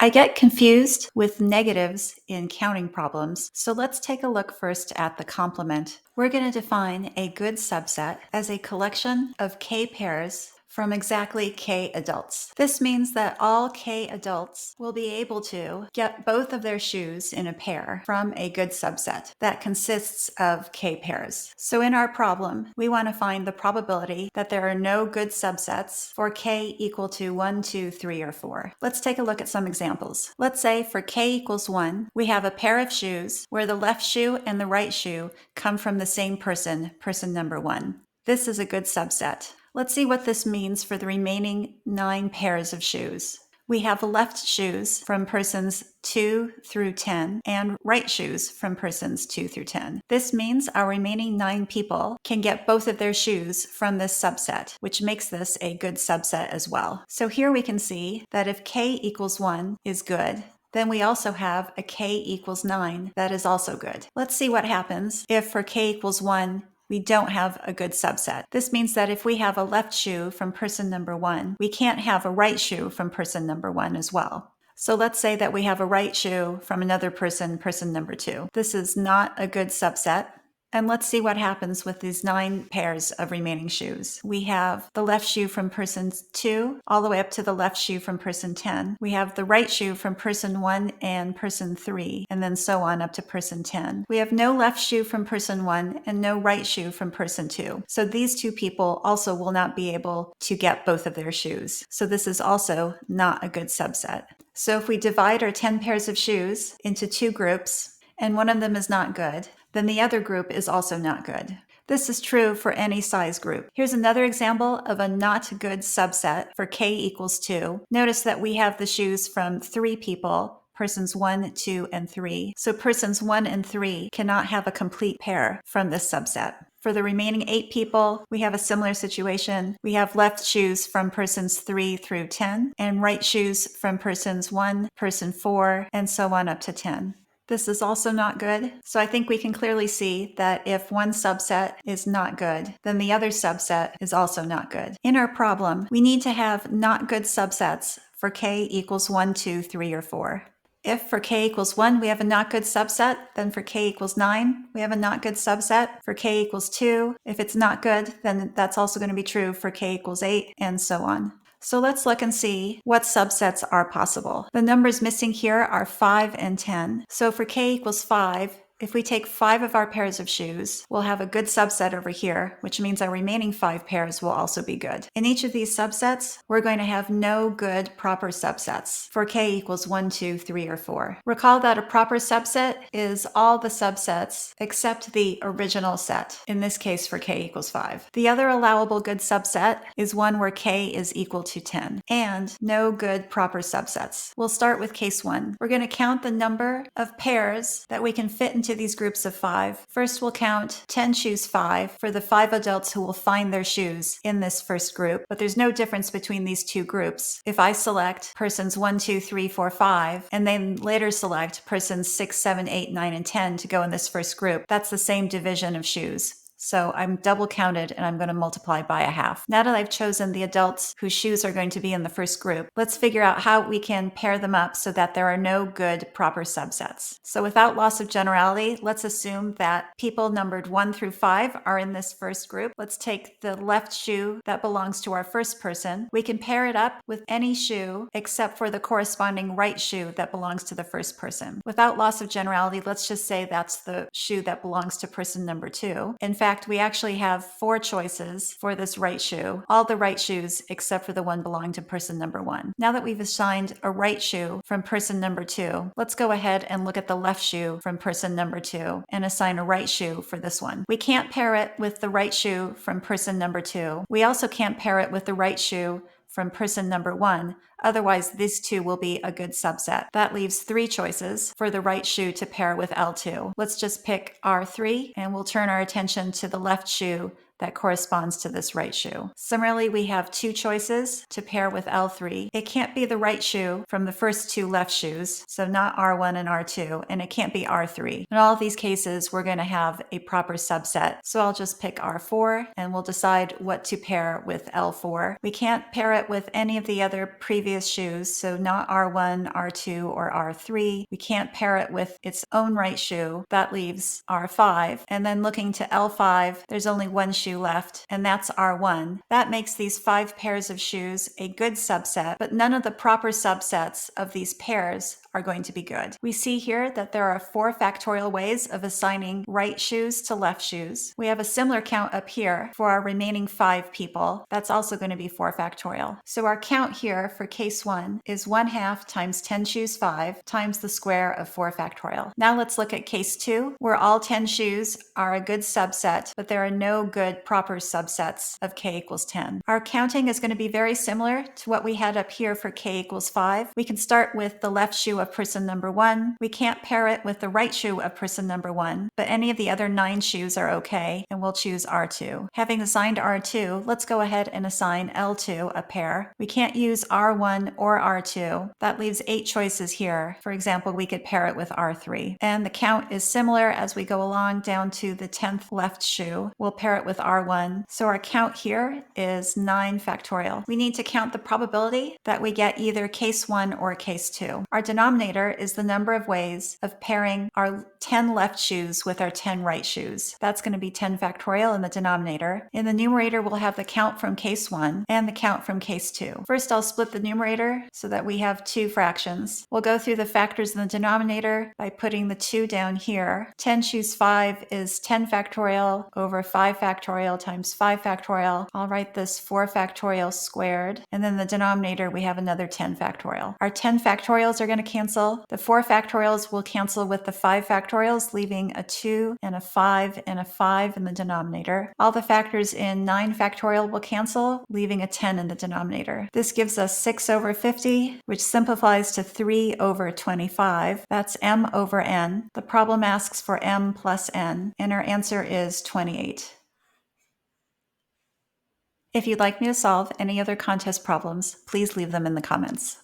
I get confused with negatives in counting problems, so let's take a look first at the complement. We're going to define a good subset as a collection of k pairs from exactly k adults. This means that all k adults will be able to get both of their shoes in a pair from a good subset that consists of k pairs. So in our problem, we want to find the probability that there are no good subsets for k equal to 1, 2, 3, or 4. Let's take a look at some examples. Let's say for k equals 1, we have a pair of shoes where the left shoe and the right shoe come from the same person, person number 1. This is a good subset. Let's see what this means for the remaining 9 pairs of shoes. We have left shoes from persons 2 through 10 and right shoes from persons 2 through 10. This means our remaining 9 people can get both of their shoes from this subset, which makes this a good subset as well. So here we can see that if k equals 1 is good, then we also have a k equals 9 that is also good. Let's see what happens if for k equals 1, we don't have a good subset. This means that if we have a left shoe from person number 1, we can't have a right shoe from person number 1 as well. So let's say that we have a right shoe from another person, person number 2. This is not a good subset. And let's see what happens with these 9 pairs of remaining shoes. We have the left shoe from person 2 all the way up to the left shoe from person 10. We have the right shoe from person 1 and person 3, and then so on up to person 10. We have no left shoe from person 1 and no right shoe from person 2. So these 2 people also will not be able to get both of their shoes. So this is also not a good subset. So if we divide our 10 pairs of shoes into 2 groups, and one of them is not good, then the other group is also not good. This is true for any size group. Here's another example of a not good subset for k equals 2. Notice that we have the shoes from 3 people, persons 1, 2, and 3. So persons 1 and 3 cannot have a complete pair from this subset. For the remaining 8 people, we have a similar situation. We have left shoes from persons 3 through 10, and right shoes from persons 1, person 4, and so on up to 10. This is also not good. So I think we can clearly see that if one subset is not good, then the other subset is also not good. In our problem, we need to have not good subsets for k equals 1, 2, 3, or 4. If for k equals 1, we have a not good subset, then for k equals 9, we have a not good subset. For k equals 2, if it's not good, then that's also going to be true for k equals 8, and so on. So let's look and see what subsets are possible. The numbers missing here are 5 and 10. So for k equals 5, if we take 5 of our pairs of shoes, we'll have a good subset over here, which means our remaining 5 pairs will also be good. In each of these subsets, we're going to have no good proper subsets for k equals 1, 2, 3, or 4. Recall that a proper subset is all the subsets except the original set, in this case for k equals 5. The other allowable good subset is one where k is equal to 10, and no good proper subsets. We'll start with case 1. We're going to count the number of pairs that we can fit into these groups of 5. First, we'll count 10 choose 5 for the 5 adults who will find their shoes in this first group, but there's no difference between these 2 groups. If I select persons 1, 2, 3, 4, 5, and then later select persons 6, 7, 8, 9, and 10 to go in this first group, that's the same division of shoes. So I'm double counted and I'm going to multiply by a half. Now that I've chosen the adults whose shoes are going to be in the first group, let's figure out how we can pair them up so that there are no good proper subsets. So without loss of generality, let's assume that people numbered 1 through 5 are in this first group. Let's take the left shoe that belongs to our first person. We can pair it up with any shoe except for the corresponding right shoe that belongs to the first person. Without loss of generality, let's just say that's the shoe that belongs to person number 2. In fact, we actually have 4 choices for this right shoe, all the right shoes except for the one belonging to person number 1. Now that we've assigned a right shoe from person number 2, let's go ahead and look at the left shoe from person number 2 and assign a right shoe for this one. We can't pair it with the right shoe from person number 2. We also can't pair it with the right shoe from person number 1. Otherwise, these 2 will be a good subset. That leaves 3 choices for the right shoe to pair with L2. Let's just pick R3 and we'll turn our attention to the left shoe that corresponds to this right shoe. Similarly, we have two choices to pair with L3. It can't be the right shoe from the first two left shoes, so not R1 and R2, and it can't be R3. In all of these cases, we're going to have a proper subset. So I'll just pick R4 and we'll decide what to pair with L4. We can't pair it with any of the other previous shoes, so not R1, R2, or R3. We can't pair it with its own right shoe. That leaves R5. And then looking to L5, there's only one shoe left, and that's R1. That makes these 5 pairs of shoes a good subset, but none of the proper subsets of these pairs are going to be good. We see here that there are 4 factorial ways of assigning right shoes to left shoes. We have a similar count up here for our remaining 5 people. That's also going to be 4 factorial. So our count here for case 1 is 1/2 times 10 choose 5 times the square of 4 factorial. Now let's look at case 2, where all 10 shoes are a good subset, but there are no good proper subsets of k equals 10. Our counting is going to be very similar to what we had up here for k equals 5. We can start with the left shoe of person number 1. We can't pair it with the right shoe of person number 1, but any of the other 9 shoes are okay, and we'll choose R2. Having assigned R2, let's go ahead and assign L2 a pair. We can't use R1 or R2. That leaves 8 choices here. For example, we could pair it with R3. And the count is similar as we go along down to the 10th left shoe. We'll pair it with R1. So our count here is 9 factorial. We need to count the probability that we get either case 1 or case 2. Our denominator is the number of ways of pairing our 10 left shoes with our 10 right shoes. That's going to be 10 factorial in the denominator. In the numerator, we'll have the count from case 1 and the count from case 2. First, I'll split the numerator so that we have 2 fractions. We'll go through the factors in the denominator by putting the 2 down here. 10 choose 5 is 10 factorial over 5 factorial times 5 factorial. I'll write this 4 factorial squared. And then the denominator, we have another 10 factorial. Our 10 factorials are going to cancel. The 4 factorials will cancel with the 5 factorials, leaving a 2 and a 5 and a 5 in the denominator. All the factors in 9 factorial will cancel, leaving a 10 in the denominator. This gives us 6 over 50, which simplifies to 3 over 25. That's m over n. The problem asks for m plus n, and our answer is 28. If you'd like me to solve any other contest problems, please leave them in the comments.